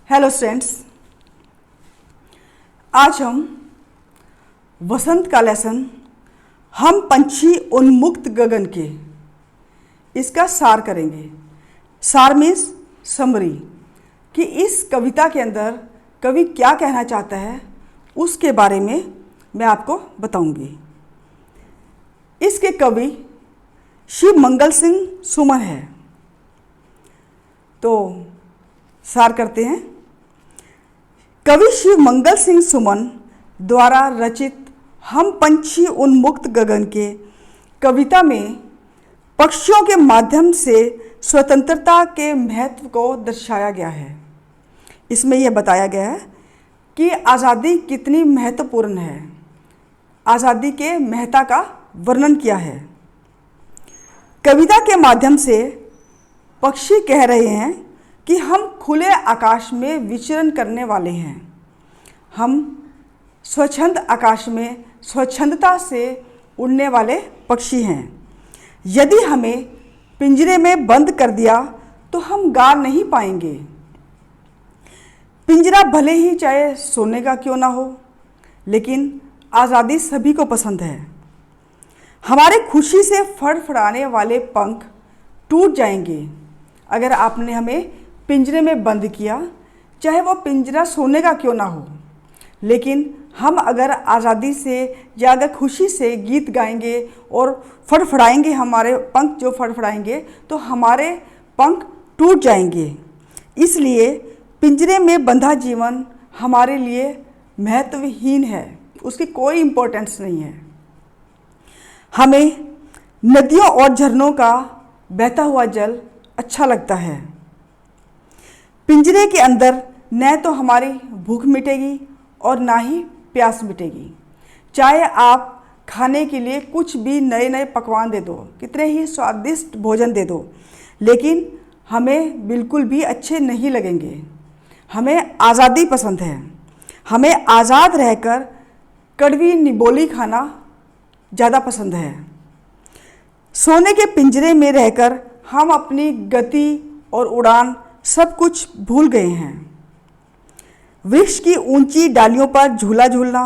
Hello students, आज हम वसंत का लेसन हम पंछी उन्मुक्त गगन के इसका सार करेंगे। सार मीन्स समरी कि इस कविता के अंदर कवि क्या कहना चाहता है उसके बारे में मैं आपको बताऊंगी। इसके कवि शिव मंगल सिंह सुमन है। तो सार करते हैं। कवि शिव मंगल सिंह सुमन द्वारा रचित हम पंछी उन्मुक्त गगन के कविता में पक्षियों के माध्यम से स्वतंत्रता के महत्व को दर्शाया गया है। इसमें यह बताया गया है कि आज़ादी कितनी महत्वपूर्ण है। आज़ादी के महत्व का वर्णन किया है। कविता के माध्यम से पक्षी कह रहे हैं कि हम खुले आकाश में विचरण करने वाले हैं। हम स्वच्छंद आकाश में स्वच्छंदता से उड़ने वाले पक्षी हैं। यदि हमें पिंजरे में बंद कर दिया तो हम गा नहीं पाएंगे। पिंजरा भले ही चाहे सोने का क्यों ना हो, लेकिन आज़ादी सभी को पसंद है। हमारे खुशी से फड़फड़ाने वाले पंख टूट जाएंगे अगर आपने हमें पिंजरे में बंद किया, चाहे वो पिंजरा सोने का क्यों ना हो। लेकिन हम अगर आज़ादी से या अगर खुशी से गीत गाएंगे और फड़फड़ाएंगे, हमारे पंख जो फड़फड़ाएंगे तो हमारे पंख टूट जाएंगे। इसलिए पिंजरे में बंधा जीवन हमारे लिए महत्वहीन है, उसकी कोई इम्पोर्टेंस नहीं है। हमें नदियों और झरनों का बहता हुआ जल अच्छा लगता है। पिंजरे के अंदर न तो हमारी भूख मिटेगी और ना ही प्यास मिटेगी। चाहे आप खाने के लिए कुछ भी नए नए पकवान दे दो, कितने ही स्वादिष्ट भोजन दे दो, लेकिन हमें बिल्कुल भी अच्छे नहीं लगेंगे। हमें आज़ादी पसंद है। हमें आज़ाद रहकर कड़वी निबोली खाना ज़्यादा पसंद है। सोने के पिंजरे में रहकर हम अपनी गति और उड़ान सब कुछ भूल गए हैं। वृक्ष की ऊंची डालियों पर झूला झूलना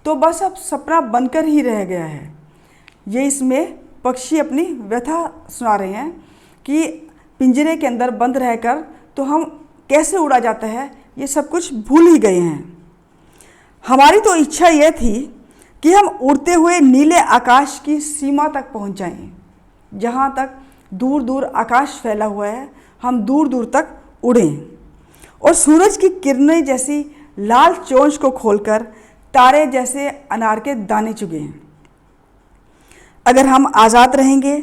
तो बस अब सपना बनकर ही रह गया है। ये इसमें पक्षी अपनी व्यथा सुना रहे हैं कि पिंजरे के अंदर बंद रहकर तो हम कैसे उड़ा जाता है, ये सब कुछ भूल ही गए हैं। हमारी तो इच्छा यह थी कि हम उड़ते हुए नीले आकाश की सीमा तक पहुंच जाएं, जहां तक दूर दूर आकाश फैला हुआ है, हम दूर दूर तक उड़ें और सूरज की किरणें जैसी लाल चोंच को खोलकर तारे जैसे अनार के दाने चुगें। अगर हम आज़ाद रहेंगे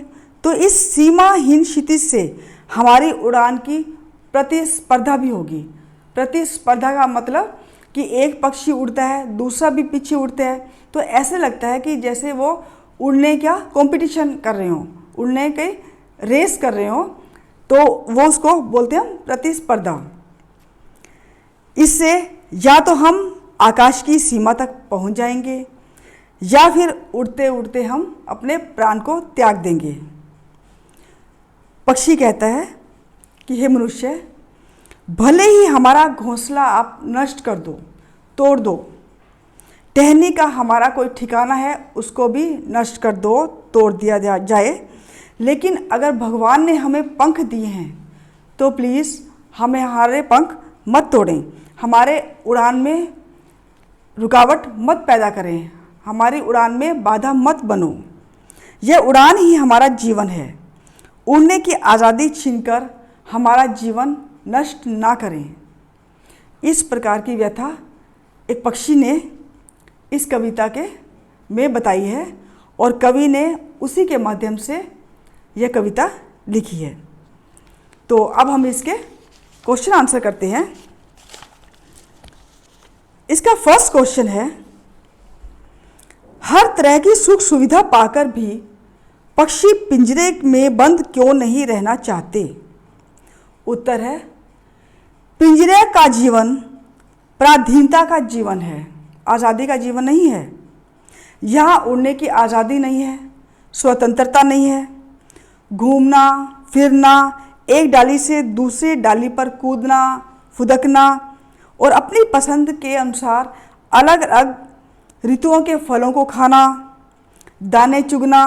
तो इस सीमाहीन क्षितिज से हमारी उड़ान की प्रतिस्पर्धा भी होगी। प्रतिस्पर्धा का मतलब कि एक पक्षी उड़ता है, दूसरा भी पीछे उड़ता है, तो ऐसे लगता है कि जैसे वो उड़ने का कंपटीशन कर रहे हों, उड़ने के रेस कर रहे हों, तो वो उसको बोलते हैं प्रतिस्पर्धा। इससे या तो हम आकाश की सीमा तक पहुंच जाएंगे या फिर उड़ते उड़ते हम अपने प्राण को त्याग देंगे। पक्षी कहता है कि हे मनुष्य, भले ही हमारा घोंसला आप नष्ट कर दो, तोड़ दो, टहनी का हमारा कोई ठिकाना है उसको भी नष्ट कर दो, तोड़ दिया जाए, लेकिन अगर भगवान ने हमें पंख दिए हैं तो प्लीज़ हमें हमारे पंख मत तोड़ें, हमारे उड़ान में रुकावट मत पैदा करें, हमारी उड़ान में बाधा मत बनो। यह उड़ान ही हमारा जीवन है। उड़ने की आज़ादी छीनकर हमारा जीवन नष्ट ना करें। इस प्रकार की व्यथा एक पक्षी ने इस कविता के में बताई है और कवि ने उसी के माध्यम से यह कविता लिखी है। तो अब हम इसके क्वेश्चन आंसर करते हैं। इसका फर्स्ट क्वेश्चन है, हर तरह की सुख सुविधा पाकर भी पक्षी पिंजरे में बंद क्यों नहीं रहना चाहते? उत्तर है, पिंजरे का जीवन पराधीनता का जीवन है, आज़ादी का जीवन नहीं है। यहाँ उड़ने की आज़ादी नहीं है, स्वतंत्रता नहीं है। घूमना फिरना, एक डाली से दूसरी डाली पर कूदना, फुदकना और अपनी पसंद के अनुसार अलग अलग ऋतुओं के फलों को खाना, दाने चुगना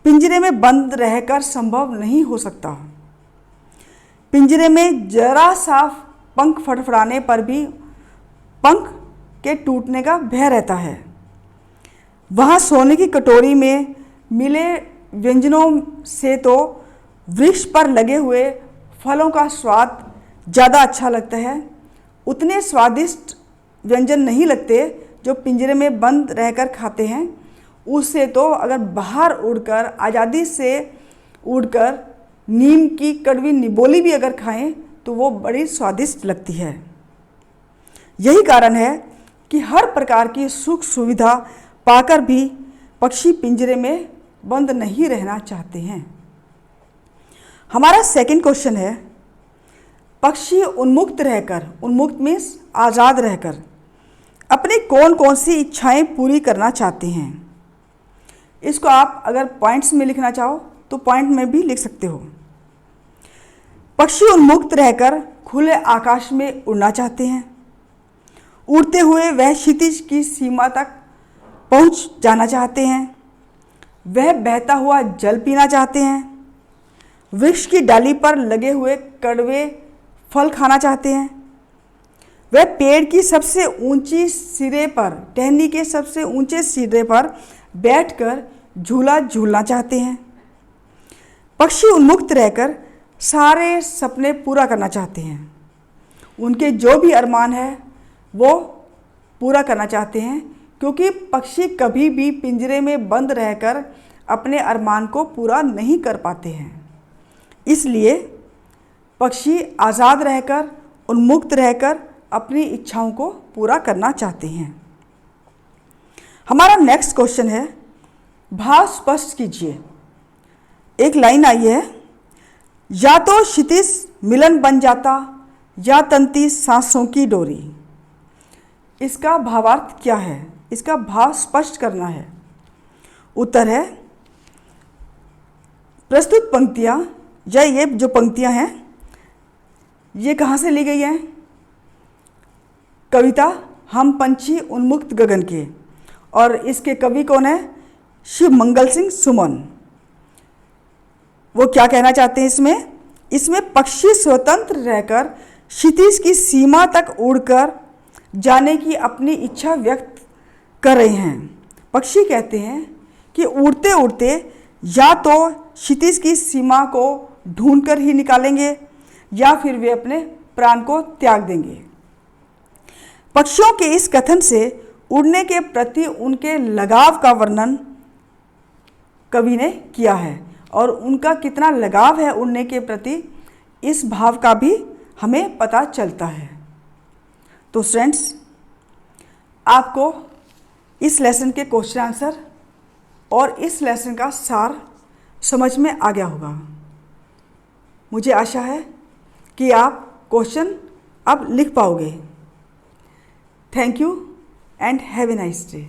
पिंजरे में बंद रहकर संभव नहीं हो सकता। पिंजरे में जरा सा पंख फड़फड़ाने पर भी पंख के टूटने का भय रहता है। वहाँ सोने की कटोरी में मिले व्यंजनों से तो वृक्ष पर लगे हुए फलों का स्वाद ज़्यादा अच्छा लगता है। उतने स्वादिष्ट व्यंजन नहीं लगते जो पिंजरे में बंद रहकर खाते हैं। उससे तो अगर बाहर उड़कर आज़ादी से उड़कर नीम की कड़वी निबोली भी अगर खाएं तो वो बड़ी स्वादिष्ट लगती है। यही कारण है कि हर प्रकार की सुख सुविधा पाकर भी पक्षी पिंजरे में बंद नहीं रहना चाहते हैं। हमारा सेकंड क्वेश्चन है, पक्षी उन्मुक्त रहकर, उन्मुक्त मीन्स आज़ाद रहकर अपनी कौन कौन सी इच्छाएं पूरी करना चाहते हैं। इसको आप अगर पॉइंट्स में लिखना चाहो तो पॉइंट में भी लिख सकते हो। पक्षी उन्मुक्त रहकर खुले आकाश में उड़ना चाहते हैं। उड़ते हुए वह क्षितिज की सीमा तक पहुंच जाना चाहते हैं। वह बहता हुआ जल पीना चाहते हैं। वृक्ष की डाली पर लगे हुए कड़वे फल खाना चाहते हैं। वह पेड़ की सबसे ऊंची सिरे पर, टहनी के सबसे ऊंचे सिरे पर बैठकर झूला झूलना चाहते हैं। पक्षी उन्मुक्त रहकर सारे सपने पूरा करना चाहते हैं। उनके जो भी अरमान है वो पूरा करना चाहते हैं, क्योंकि पक्षी कभी भी पिंजरे में बंद रहकर अपने अरमान को पूरा नहीं कर पाते हैं। इसलिए पक्षी आज़ाद रहकर, उन्मुक्त रहकर अपनी इच्छाओं को पूरा करना चाहते हैं। हमारा नेक्स्ट क्वेश्चन है, भाव स्पष्ट कीजिए। एक लाइन आई है, या तो क्षितिज मिलन बन जाता या तंती सांसों की डोरी। इसका भावार्थ क्या है? इसका भाव स्पष्ट करना है। उत्तर है, प्रस्तुत पंक्तियाँ या ये जो पंक्तियाँ हैं ये कहाँ से ली गई हैं? कविता हम पंछी उन्मुक्त गगन के, और इसके कवि कौन है? शिव मंगल सिंह सुमन। वो क्या कहना चाहते हैं इसमें पक्षी स्वतंत्र रहकर क्षितिज की सीमा तक उड़कर जाने की अपनी इच्छा व्यक्त कर रहे हैं। पक्षी कहते हैं कि उड़ते उड़ते या तो क्षितिज की सीमा को ढूंढकर ही निकालेंगे या फिर वे अपने प्राण को त्याग देंगे। पक्षियों के इस कथन से उड़ने के प्रति उनके लगाव का वर्णन कवि ने किया है, और उनका कितना लगाव है उड़ने के प्रति, इस भाव का भी हमें पता चलता है। तो फ्रेंड्स, आपको इस लेसन के क्वेश्चन आंसर और इस लेसन का सार समझ में आ गया होगा। मुझे आशा है कि आप क्वेश्चन अब लिख पाओगे। Thank you and have a nice day.